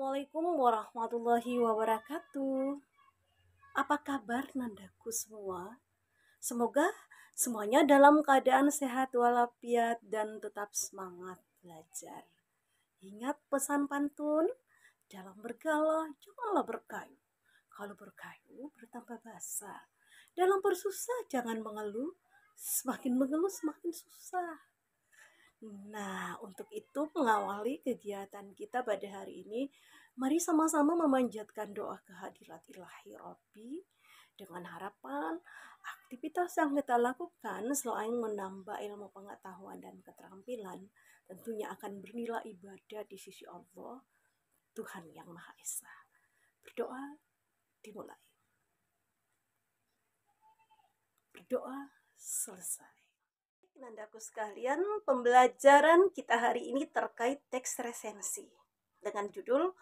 Assalamualaikum warahmatullahi wabarakatuh. Apa kabar nandaku semua? Semoga semuanya dalam keadaan sehat walafiat dan tetap semangat belajar. Ingat pesan pantun, dalam bergalah janganlah berkayu. Kalau berkayu bertambah basah. Dalam bersusah jangan mengeluh, semakin mengeluh semakin susah. Nah, untuk itu mengawali kegiatan kita pada hari ini, mari sama-sama memanjatkan doa kehadirat ilahi Rabbi dengan harapan aktivitas yang kita lakukan selain menambah ilmu pengetahuan dan keterampilan, tentunya akan bernilai ibadah di sisi Allah, Tuhan Yang Maha Esa. Berdoa dimulai. Berdoa selesai. Nandaku sekalian, pembelajaran kita hari ini terkait teks resensi dengan judul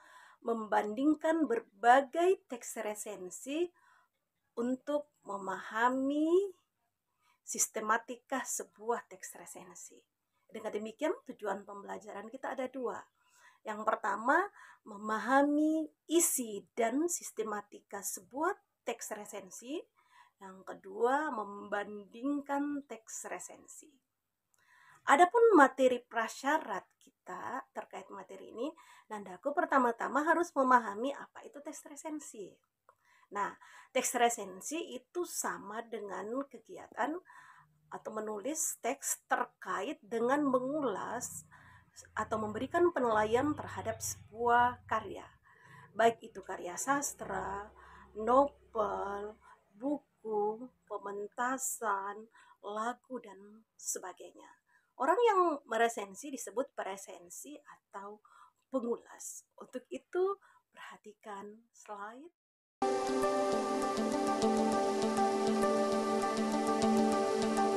membandingkan berbagai teks resensi untuk memahami sistematika sebuah teks resensi. Dengan demikian tujuan pembelajaran kita ada dua. Yang pertama, memahami isi dan sistematika sebuah teks resensi. Yang kedua, membandingkan teks resensi. Adapun materi prasyarat kita terkait materi ini, nandaku pertama-tama harus memahami apa itu teks resensi. Nah, teks resensi itu sama dengan kegiatan atau menulis teks terkait dengan mengulas atau memberikan penilaian terhadap sebuah karya. Baik itu karya sastra, novel, buku, pementasan, lagu, dan sebagainya. Orang yang meresensi disebut peresensi atau pengulas. Untuk itu, perhatikan slide.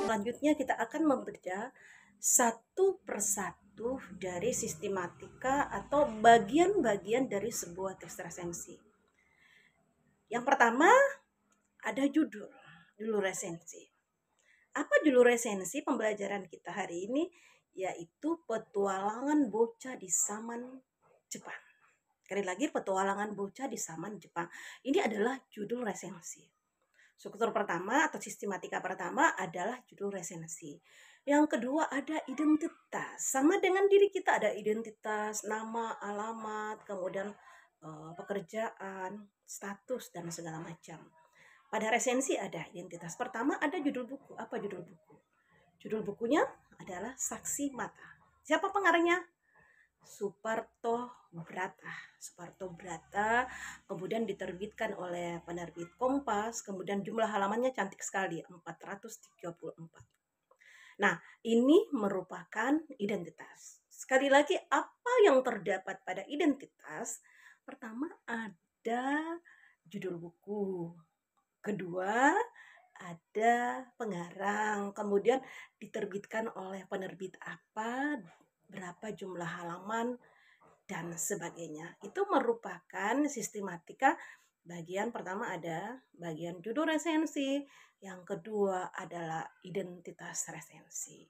Selanjutnya kita akan membedah satu persatu dari sistematika atau bagian-bagian dari sebuah teks resensi. Yang pertama, ada judul resensi. Apa judul resensi pembelajaran kita hari ini? Yaitu petualangan bocah di zaman Jepang. Sekali lagi, petualangan bocah di zaman Jepang. Ini adalah judul resensi. Struktur pertama atau sistematika pertama adalah judul resensi. Yang kedua ada identitas. Sama dengan diri kita ada identitas, nama, alamat, kemudian pekerjaan, status, dan segala macam. Pada resensi ada identitas. Pertama ada judul buku. Apa judul buku? Judul bukunya adalah Saksi Mata. Siapa pengarangnya? Suparto Brata. Suparto Brata, kemudian diterbitkan oleh penerbit Kompas, kemudian jumlah halamannya cantik sekali, 434. Nah, ini merupakan identitas. Sekali lagi, apa yang terdapat pada identitas? Pertama ada judul buku. Kedua, ada pengarang, kemudian diterbitkan oleh penerbit apa, berapa jumlah halaman, dan sebagainya. Itu merupakan sistematika. Bagian pertama ada bagian judul resensi, yang kedua adalah identitas resensi.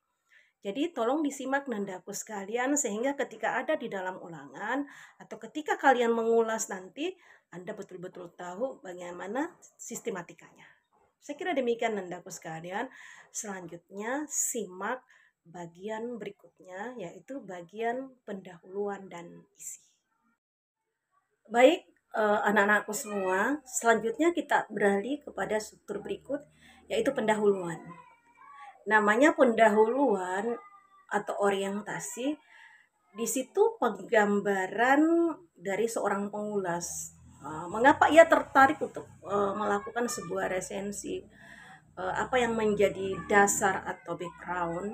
Jadi tolong disimak nandaku sekalian sehingga ketika ada di dalam ulangan atau ketika kalian mengulas nanti, Anda betul-betul tahu bagaimana sistematikanya. Saya kira demikian nandaku sekalian. Selanjutnya simak bagian berikutnya yaitu bagian pendahuluan dan isi. Baik anak-anakku semua, selanjutnya kita beralih kepada struktur berikut yaitu pendahuluan. Namanya pendahuluan atau orientasi, di situ penggambaran dari seorang pengulas. Mengapa ia tertarik untuk melakukan sebuah resensi? Apa yang menjadi dasar atau background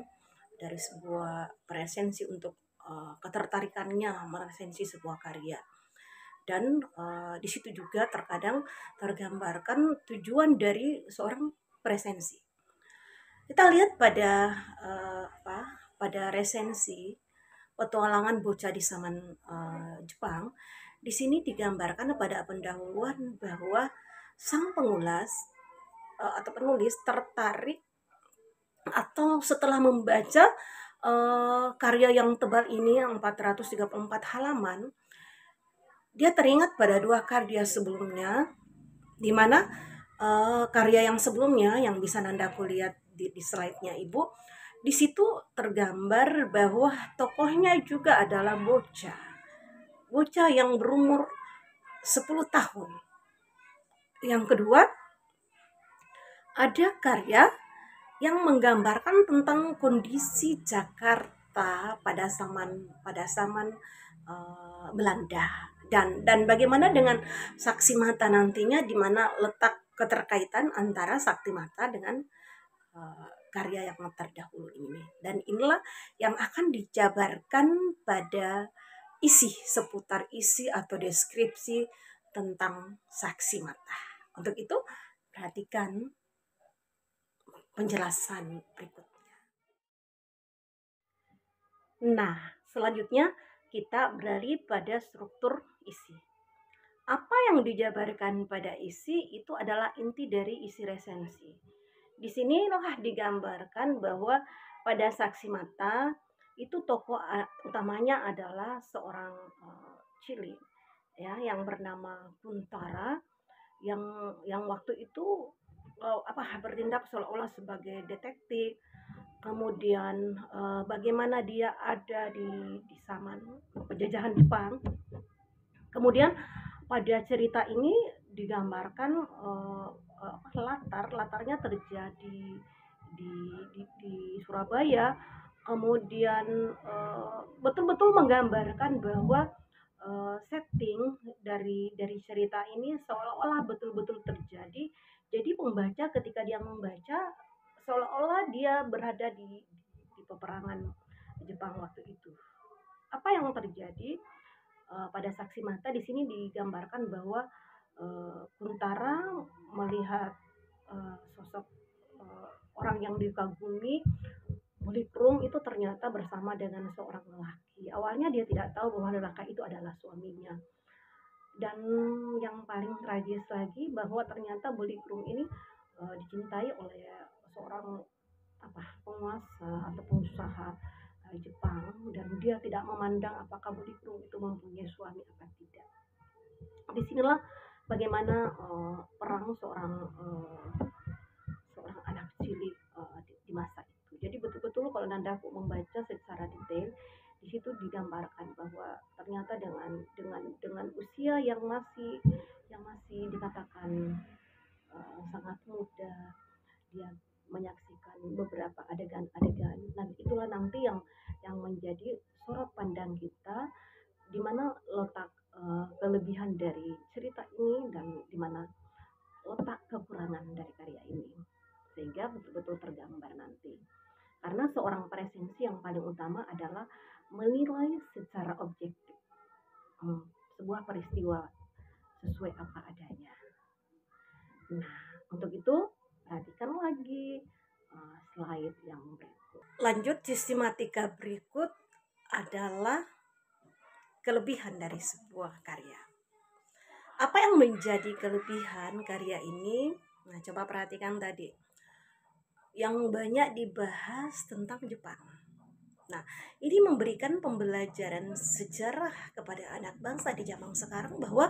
dari sebuah resensi untuk ketertarikannya meresensi sebuah karya. Dan di situ juga terkadang tergambarkan tujuan dari seorang resensi. Kita lihat pada resensi petualangan bocah di zaman Jepang. Di sini digambarkan pada pendahuluan bahwa sang pengulas atau penulis tertarik atau setelah membaca karya yang tebal ini 434 halaman, dia teringat pada dua karya sebelumnya, di mana karya yang sebelumnya yang bisa Nandaku lihat di slide-nya Ibu, di situ tergambar bahwa tokohnya juga adalah bocah yang berumur 10 tahun. Yang kedua, ada karya yang menggambarkan tentang kondisi Jakarta pada zaman Belanda, dan bagaimana dengan Saksi Mata nantinya, di mana letak keterkaitan antara Sakti Mata dengan karya yang terdahulu ini. Dan inilah yang akan dijabarkan pada seputar isi atau deskripsi tentang Saksi Mata. Untuk itu, perhatikan penjelasan berikutnya. Nah, selanjutnya kita beralih pada struktur isi. Apa yang dijabarkan pada isi itu adalah inti dari isi resensi. Di sinilah digambarkan bahwa pada Saksi Mata itu tokoh utamanya adalah seorang Cili ya, yang bernama Kuntara, yang waktu itu bertindak seolah-olah sebagai detektif. Kemudian bagaimana dia ada di zaman penjajahan Jepang. Kemudian pada cerita ini digambarkan latarnya terjadi di Surabaya. Kemudian betul-betul menggambarkan bahwa setting dari cerita ini seolah-olah betul-betul terjadi. Jadi pembaca ketika dia membaca seolah-olah dia berada di peperangan Jepang waktu itu. Apa yang terjadi pada Saksi Mata di sini digambarkan bahwa Kuntara melihat sosok orang yang dikagumi, Mulikrum, itu ternyata bersama dengan seorang lelaki. Awalnya dia tidak tahu bahwa lelaki itu adalah suaminya. Dan yang paling tragis lagi bahwa ternyata Mulikrum ini dicintai oleh seorang penguasa atau pengusaha Jepang, dan dia tidak memandang apakah Mulikrum itu mempunyai suami atau tidak. Disinilah bagaimana perang seorang anak cilik di masa itu. Jadi betul-betul kalau Nandaku membaca secara detail, di situ digambarkan bahwa ternyata dengan usia yang masih dikatakan sangat muda, dia menyaksikan beberapa adegan-adegan. Nah, itulah nanti yang menjadi sorot pandang kita, di mana letak kelebihan dari cerita ini dan di mana letak kekurangan dari karya ini, sehingga betul-betul tergambar nanti. Karena seorang presensi yang paling utama adalah menilai secara objektif sebuah peristiwa sesuai apa adanya. Nah, untuk itu perhatikan lagi slide yang berikut. Lanjut, sistematika berikut adalah kelebihan dari sebuah karya. Apa yang menjadi kelebihan karya ini? Nah, coba perhatikan tadi. Yang banyak dibahas tentang Jepang. Nah, ini memberikan pembelajaran sejarah kepada anak bangsa di zaman sekarang bahwa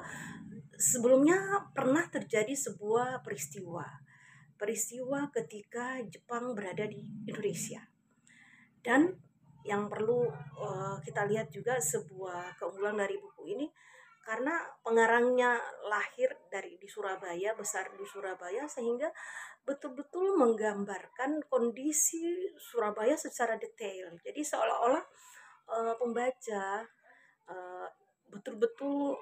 sebelumnya pernah terjadi sebuah peristiwa ketika Jepang berada di Indonesia. Dan yang perlu kita lihat juga sebuah keunggulan dari buku ini, karena pengarangnya lahir di Surabaya, besar di Surabaya, sehingga betul-betul menggambarkan kondisi Surabaya secara detail. Jadi seolah-olah pembaca betul-betul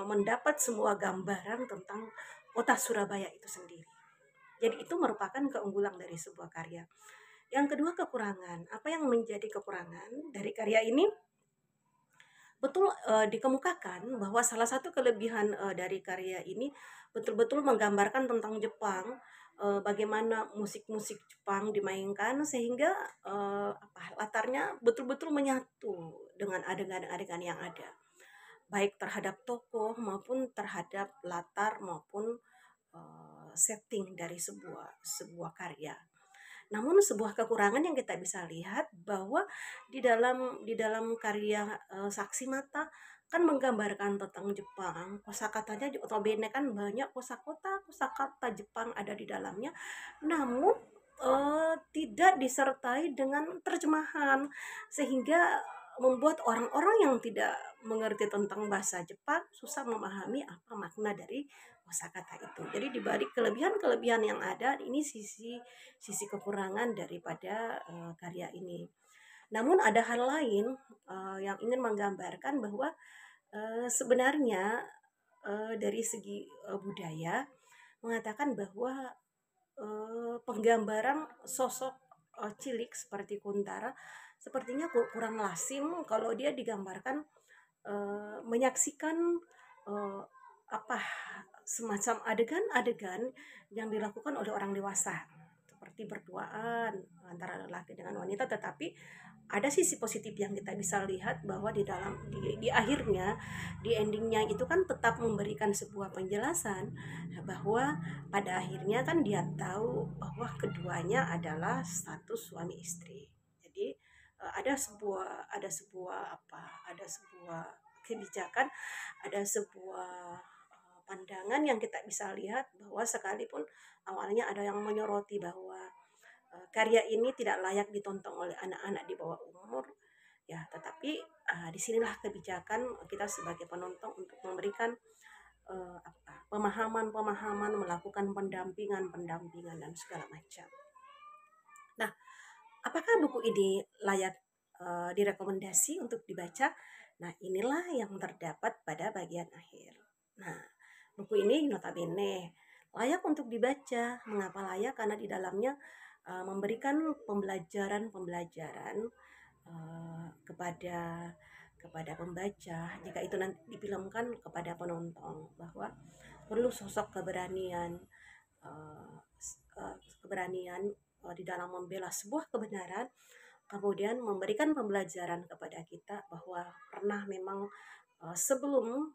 mendapat semua gambaran tentang kota Surabaya itu sendiri. Jadi itu merupakan keunggulan dari sebuah karya. Yang kedua, kekurangan. Apa yang menjadi kekurangan dari karya ini? Betul dikemukakan bahwa salah satu kelebihan dari karya ini betul-betul menggambarkan tentang Jepang, bagaimana musik-musik Jepang dimainkan, sehingga latarnya betul-betul menyatu dengan adegan-adegan yang ada, baik terhadap tokoh maupun terhadap latar maupun setting dari sebuah karya. Namun sebuah kekurangan yang kita bisa lihat bahwa di dalam karya Saksi Mata kan menggambarkan tentang Jepang. Kosakatanya notabene kan banyak kosakata Jepang ada di dalamnya, namun tidak disertai dengan terjemahan, sehingga membuat orang-orang yang tidak mengerti tentang bahasa Jepang susah memahami apa makna dari kosakata itu. Jadi di balik kelebihan-kelebihan yang ada, ini sisi sisi kekurangan daripada karya ini. Namun ada hal lain yang ingin menggambarkan bahwa sebenarnya dari segi budaya mengatakan bahwa penggambaran sosok cilik seperti Kuntara sepertinya kurang lazim kalau dia digambarkan menyaksikan eh, apa semacam adegan-adegan yang dilakukan oleh orang dewasa seperti berduaan antara lelaki dengan wanita, tetapi ada sisi positif yang kita bisa lihat bahwa di akhirnya, di endingnya itu kan tetap memberikan sebuah penjelasan bahwa pada akhirnya kan dia tahu bahwa keduanya adalah status suami istri. Jadi ada sebuah kebijakan, ada sebuah pandangan yang kita bisa lihat bahwa sekalipun awalnya ada yang menyoroti bahwa karya ini tidak layak ditonton oleh anak-anak di bawah umur, ya, tetapi disinilah kebijakan kita sebagai penonton untuk memberikan pemahaman-pemahaman, melakukan pendampingan dan segala macam. Nah, apakah buku ini layak direkomendasi untuk dibaca? Nah, inilah yang terdapat pada bagian akhir. Nah, buku ini notabene layak untuk dibaca. Mengapa layak? Karena di dalamnya memberikan pembelajaran-pembelajaran kepada pembaca, jika itu nanti difilmkan kepada penonton, bahwa perlu sosok keberanian, eh, keberanian di dalam membela sebuah kebenaran, kemudian memberikan pembelajaran kepada kita bahwa pernah memang sebelum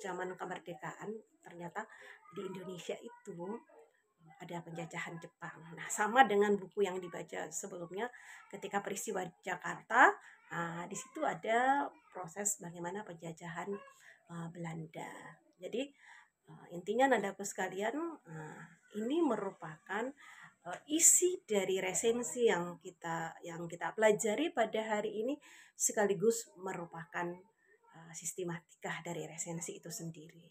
zaman kemerdekaan ternyata di Indonesia itu ada penjajahan Jepang. Nah, sama dengan buku yang dibaca sebelumnya ketika peristiwa Jakarta, di situ ada proses bagaimana penjajahan Belanda. Jadi intinya nadaku sekalian, ini merupakan isi dari resensi yang kita pelajari pada hari ini, sekaligus merupakan sistematika dari resensi itu sendiri.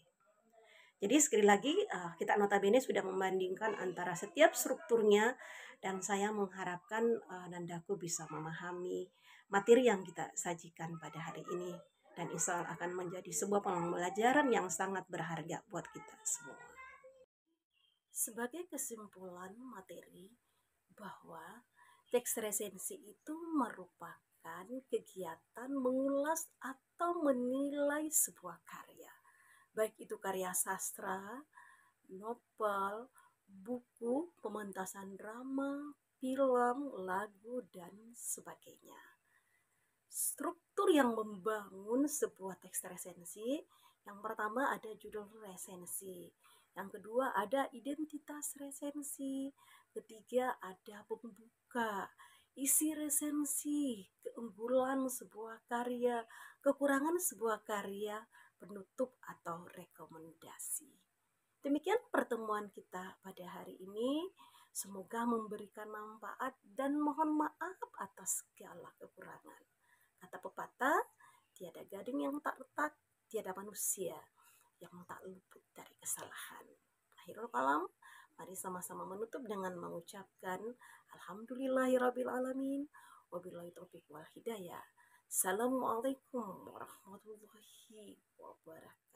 Jadi sekali lagi kita notabene sudah membandingkan antara setiap strukturnya, dan saya mengharapkan Nandaku bisa memahami materi yang kita sajikan pada hari ini, dan insya Allah akan menjadi sebuah pembelajaran yang sangat berharga buat kita semua. Sebagai kesimpulan materi, bahwa teks resensi itu merupakan kegiatan mengulas atau menilai sebuah karya, baik itu karya sastra, novel, buku, pementasan drama, film, lagu, dan sebagainya. Struktur yang membangun sebuah teks resensi, yang pertama ada judul resensi, yang kedua ada identitas resensi, ketiga ada pembuka, isi resensi, keunggulan sebuah karya, kekurangan sebuah karya, penutup atau rekomendasi. Demikian pertemuan kita pada hari ini. Semoga memberikan manfaat dan mohon maaf atas segala kekurangan. Kata pepatah, tiada gading yang tak retak, tiada manusia yang tak luput dari kesalahan. Akhirul kalam, mari sama-sama menutup dengan mengucapkan Alhamdulillahirabbil alamin, wabillahi taufiq wal hidayah. Assalamualaikum warahmatullahi wabarakatuh.